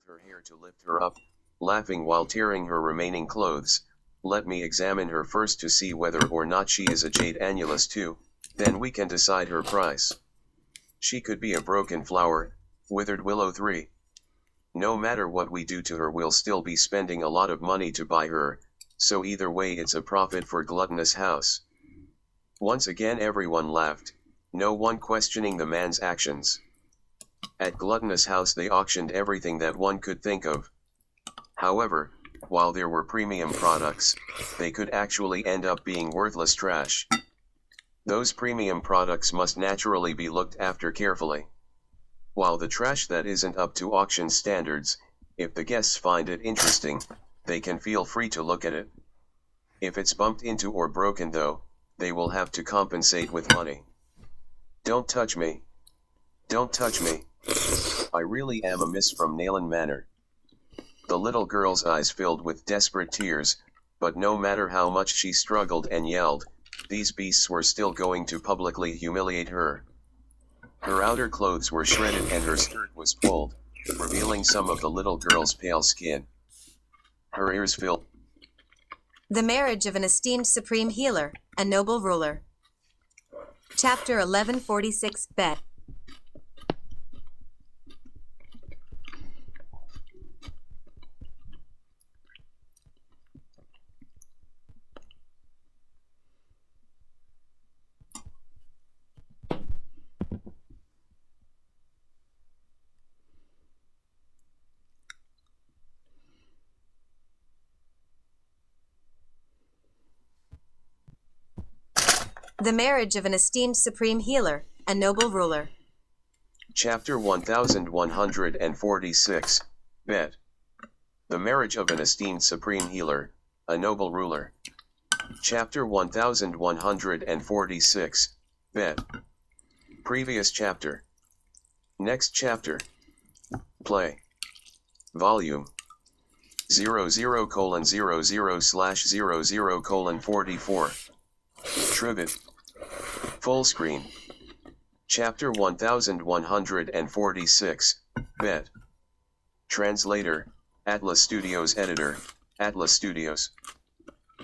her hair to lift her up, laughing while tearing her remaining clothes. Let me examine her first to see whether or not she is a jade annulus too, then we can decide her price. She could be a broken flower, withered willow 3. No matter what we do to her, we'll still be spending a lot of money to buy her, so either way it's a profit for Gluttonous House. Once again everyone laughed, no one questioning the man's actions. At Gluttonous House they auctioned everything that one could think of. However, while there were premium products, they could actually end up being worthless trash. Those premium products must naturally be looked after carefully. While the trash that isn't up to auction standards, if the guests find it interesting, they can feel free to look at it. If it's bumped into or broken though, they will have to compensate with money. Don't touch me. Don't touch me. I really am a miss from Nayland Manor. The little girl's eyes filled with desperate tears, but no matter how much she struggled and yelled, these beasts were still going to publicly humiliate her. Her outer clothes were shredded and her skirt was pulled, revealing some of the little girl's pale skin. Her ears filled. The marriage of an esteemed supreme healer, a noble ruler. Chapter 1146 Bet. The marriage of an esteemed supreme healer, a noble ruler. Chapter 1146, Bet. The marriage of an esteemed supreme healer, a noble ruler. Chapter 1146, Bet. Previous chapter. Next chapter. Play. Volume 00:00/00:44. Trivet. Full screen. Chapter 1146, Bet. Translator, Atlas Studios Editor, Atlas Studios.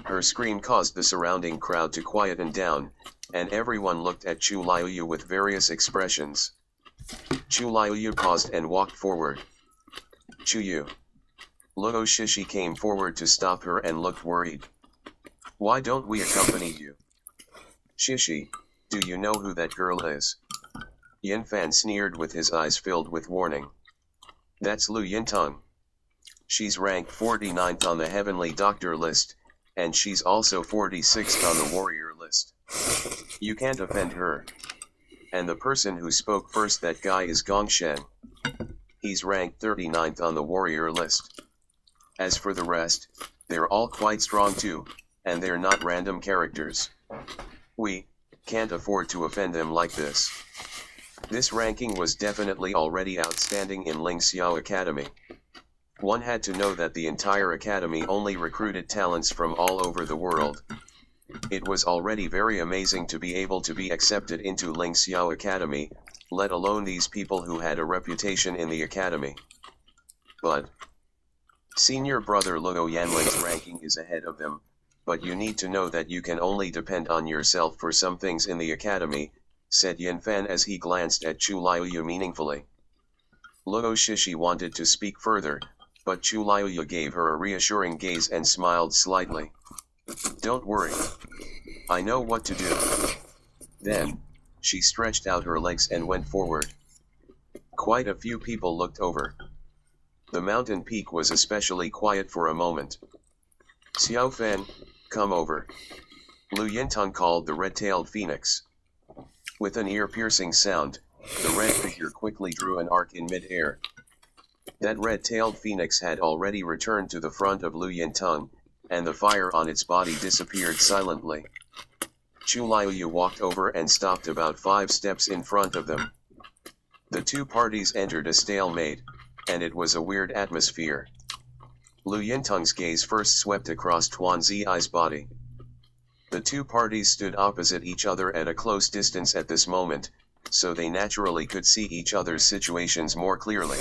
Her scream caused the surrounding crowd to quieten down, and everyone looked at Chu Liuyu with various expressions. Chu Liuyu paused and walked forward. Chuyu. Luo Shishi came forward to stop her and looked worried. Why don't we accompany you? Shishi, do you know who that girl is? Yin Fan sneered with his eyes filled with warning. That's Lu Yintang. She's ranked 49th on the Heavenly Doctor list, and she's also 46th on the Warrior list. You can't offend her. And the person who spoke first, that guy is Gongshen. He's ranked 39th on the Warrior list. As for the rest, they're all quite strong too, and they're not random characters. We can't afford to offend them like this. This ranking was definitely already outstanding in Ling Xiao Academy. One had to know that the entire academy only recruited talents from all over the world. It was already very amazing to be able to be accepted into Ling Xiao Academy, let alone these people who had a reputation in the academy. But senior brother Luo Yanling's ranking is ahead of them, but you need to know that you can only depend on yourself for some things in the academy, said Yin Fan as he glanced at Chu Liuyu meaningfully. Luo Shishi wanted to speak further, but Chu Liuyu gave her a reassuring gaze and smiled slightly. Don't worry. I know what to do. Then, she stretched out her legs and went forward. Quite a few people looked over. The mountain peak was especially quiet for a moment. Xiao Fan, come over. Lu Yintang called the red-tailed phoenix. With an ear-piercing sound, the red figure quickly drew an arc in mid-air. That red-tailed phoenix had already returned to the front of Lu Yintang, and the fire on its body disappeared silently. Chu Liuyu walked over and stopped about 5 steps in front of them. The two parties entered a stalemate, and it was a weird atmosphere. Lu Yintang's gaze first swept across Tuan Zi's body. The two parties stood opposite each other at a close distance at this moment, so they naturally could see each other's situations more clearly.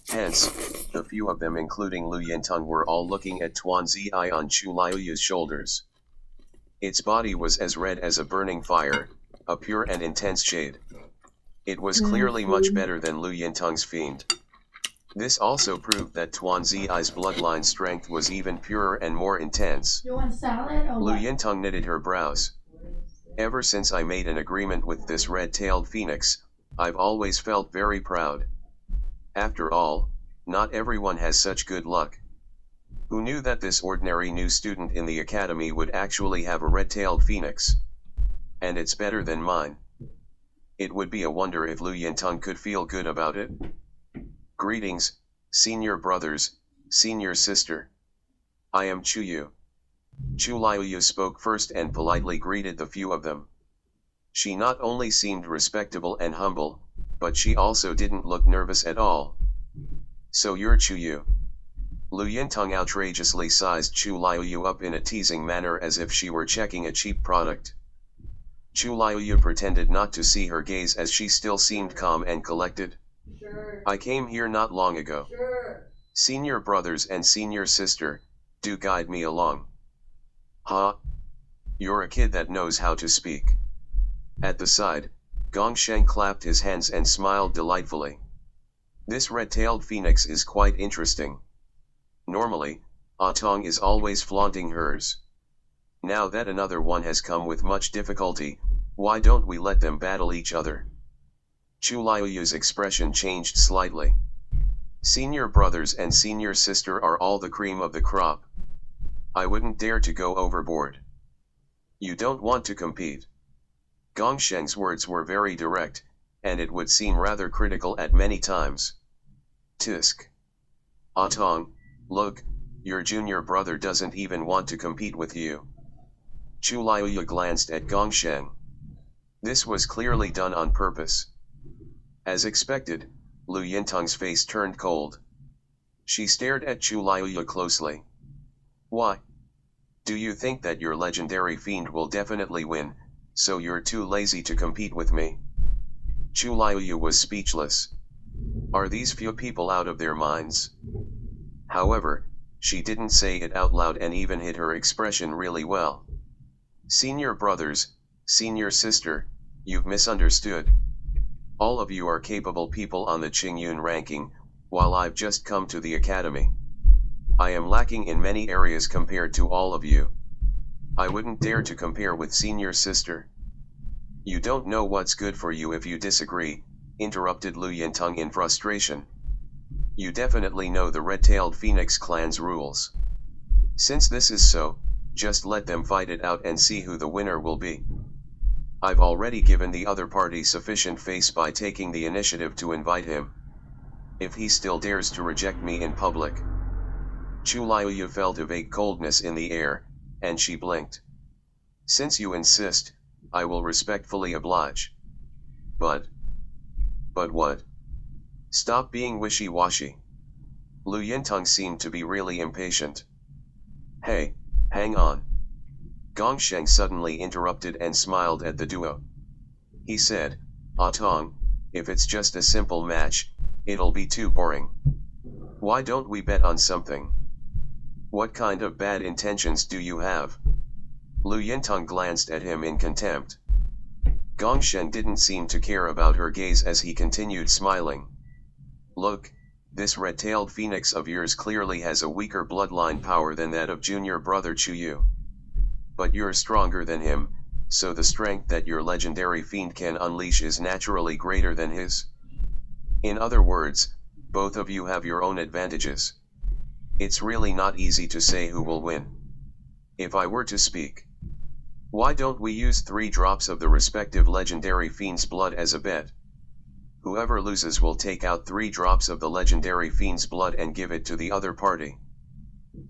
Hence, The few of them including Lu Yinteng were all looking at Tuan Zi on Chu Liuyu's shoulders. Its body was as red as a burning fire, a pure and intense shade. It was clearly much better than Lu Yinteng's fiend. This also proved that Tuan Zi's bloodline strength was even purer and more intense. You want salad or Lu what? Yinteng knitted her brows. Ever since I made an agreement with this red-tailed phoenix, I've always felt very proud. After all, not everyone has such good luck. Who knew that this ordinary new student in the academy would actually have a red-tailed phoenix? And it's better than mine. It would be a wonder if Lu Yinteng could feel good about it. Greetings, senior brothers, senior sister. I am Chuyu. Chu Liuyu spoke first and politely greeted the few of them. She not only seemed respectable and humble, but she also didn't look nervous at all. So you're Chuyu. Lu Yinteng outrageously sized Chu Liuyu up in a teasing manner as if she were checking a cheap product. Chu Liuyu pretended not to see her gaze as she still seemed calm and collected. Sure. I came here not long ago. Sure. Senior brothers and senior sister, do guide me along. Ha! You're a kid that knows how to speak. At the side, Gongsheng clapped his hands and smiled delightfully. This red-tailed phoenix is quite interesting. Normally, Atong is always flaunting hers. Now that another one has come with much difficulty, why don't we let them battle each other? Chu Liuyu's expression changed slightly. Senior brothers and senior sister are all the cream of the crop. I wouldn't dare to go overboard. You don't want to compete. Gongsheng's words were very direct, and it would seem rather critical at many times. Tisk. Atong, look, your junior brother doesn't even want to compete with you. Chu Liuyu glanced at Gongsheng. This was clearly done on purpose. As expected, Lu Yinteng's face turned cold. She stared at Chu Liuyu closely. Why? Do you think that your legendary fiend will definitely win, so you're too lazy to compete with me? Chu Liuyu was speechless. Are these few people out of their minds? However, she didn't say it out loud and even hid her expression really well. Senior brothers, senior sister, you've misunderstood. All of you are capable people on the Qingyun ranking, while I've just come to the academy. I am lacking in many areas compared to all of you. I wouldn't dare to compare with senior sister. You don't know what's good for you if you disagree, interrupted Lu Yinteng in frustration. You definitely know the red-tailed Phoenix clan's rules. Since this is so, just let them fight it out and see who the winner will be. I've already given the other party sufficient face by taking the initiative to invite him. If he still dares to reject me in public. Chu Liuyu felt a vague coldness in the air, and she blinked. Since you insist, I will respectfully oblige. But what? Stop being wishy-washy. Lu Yinteng seemed to be really impatient. Hey, hang on. Gongsheng suddenly interrupted and smiled at the duo. He said, Atong, if it's just a simple match, it'll be too boring. Why don't we bet on something? What kind of bad intentions do you have? Lu Yinteng glanced at him in contempt. Gongsheng didn't seem to care about her gaze as he continued smiling. Look, this red-tailed phoenix of yours clearly has a weaker bloodline power than that of junior brother Chuyu. But you're stronger than him, so the strength that your legendary fiend can unleash is naturally greater than his. In other words, both of you have your own advantages. It's really not easy to say who will win. If I were to speak, why don't we use 3 drops of the respective legendary fiend's blood as a bet? Whoever loses will take out 3 drops of the legendary fiend's blood and give it to the other party.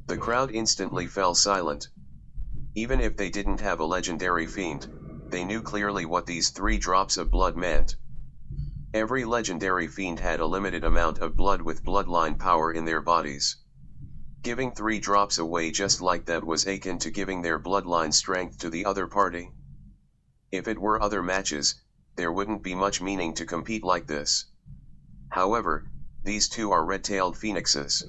The crowd instantly fell silent. Even if they didn't have a legendary fiend, they knew clearly what these 3 drops of blood meant. Every legendary fiend had a limited amount of blood with bloodline power in their bodies. Giving 3 drops away just like that was akin to giving their bloodline strength to the other party. If it were other matches, there wouldn't be much meaning to compete like this. However, These two are red-tailed phoenixes.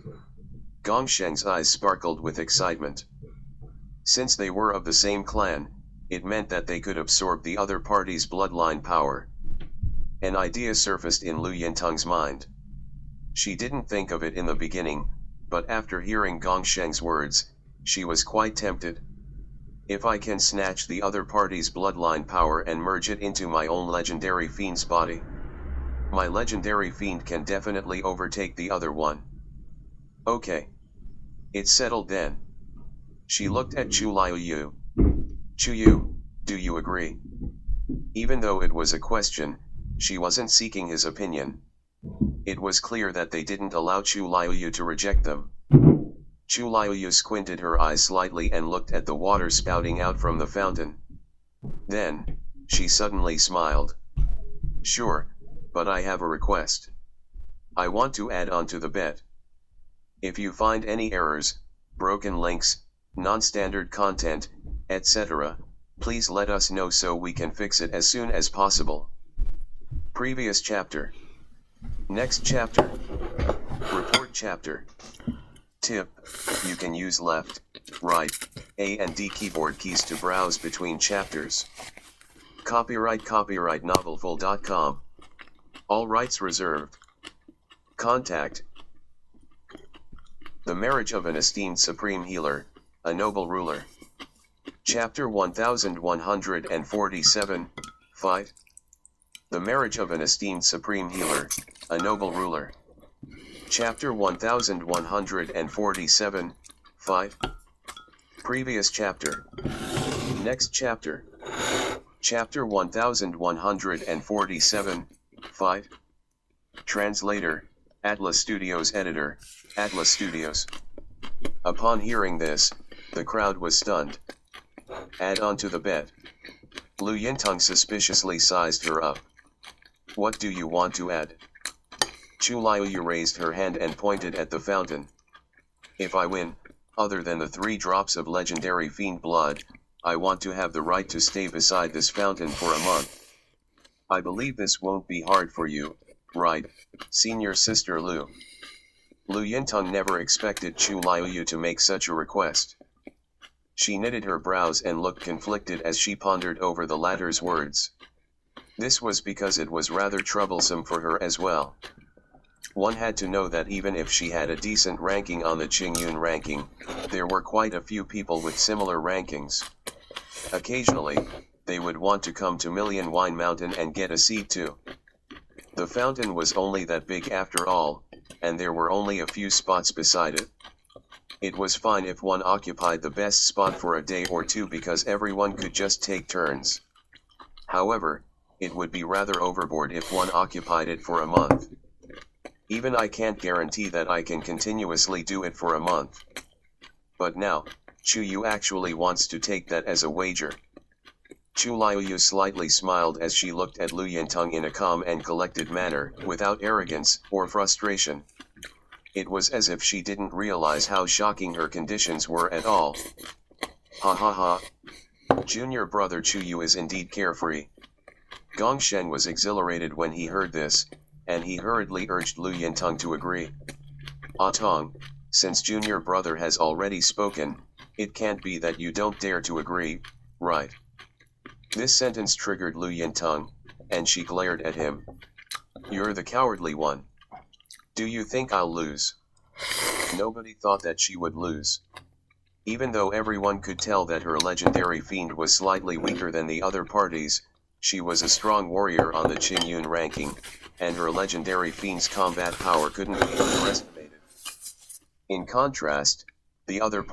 Gongsheng's eyes sparkled with excitement. Since they were of the same clan, it meant that they could absorb the other party's bloodline power. An idea surfaced in Lu Yinteng's mind. She didn't think of it in the beginning, but after hearing Gongsheng's words, she was quite tempted. If I can snatch the other party's bloodline power and merge it into my own legendary fiend's body, my legendary fiend can definitely overtake the other one. Okay. It's settled then. She looked at Chu Liuyu. Chuyu, do you agree? Even though it was a question, she wasn't seeking his opinion. It was clear that they didn't allow Chu Liuyu to reject them. Chu Liuyu squinted her eyes slightly and looked at the water spouting out from the fountain. Then, she suddenly smiled. Sure, but I have a request. I want to add on to the bet. If you find any errors, broken links, non-standard content, etc., please let us know so we can fix it as soon as possible. Previous chapter. Next chapter. Report chapter. Tip: you can use left, right, A and D keyboard keys to browse between chapters. Copyright novelful.com. All rights reserved. Contact: The marriage of an esteemed supreme healer, a noble ruler. Chapter 1147, 5. The marriage of an esteemed supreme healer, a noble ruler. Chapter 1147, 5. Previous chapter. Next chapter. Chapter 1147, 5. Translator, Atlas Studios editor, Atlas Studios. Upon hearing this, the crowd was stunned. Add on to the bet. Lu Yinteng suspiciously sized her up. What do you want to add? Chu Liuyu raised her hand and pointed at the fountain. If I win, other than the 3 drops of legendary fiend blood, I want to have the right to stay beside this fountain for a month. I believe this won't be hard for you, right, senior sister Lu? Lu Yinteng never expected Chu Liuyu to make such a request. She knitted her brows and looked conflicted as she pondered over the latter's words. This was because it was rather troublesome for her as well. One had to know that even if she had a decent ranking on the Qingyun ranking, there were quite a few people with similar rankings. Occasionally, they would want to come to Million Wine Mountain and get a seat too. The fountain was only that big after all, and there were only a few spots beside it. It was fine if one occupied the best spot for a day or two because everyone could just take turns. However, it would be rather overboard if one occupied it for a month. Even I can't guarantee that I can continuously do it for a month. But now, Chu Yu actually wants to take that as a wager. Chu Liuyu slightly smiled as she looked at Lu Yinteng in a calm and collected manner, without arrogance or frustration. It was as if she didn't realize how shocking her conditions were at all. Ha ha ha. Junior brother Chu Yu is indeed carefree. Gongsheng was exhilarated when he heard this, and he hurriedly urged Lu Yinteng to agree. Ah Tong, since junior brother has already spoken, it can't be that you don't dare to agree, right? This sentence triggered Lu Yinteng, and she glared at him. You're the cowardly one. Do you think I'll lose? Nobody thought that she would lose. Even though everyone could tell that her legendary fiend was slightly weaker than the other parties, she was a strong warrior on the Qingyun ranking, and her legendary fiend's combat power couldn't be underestimated. In contrast, the other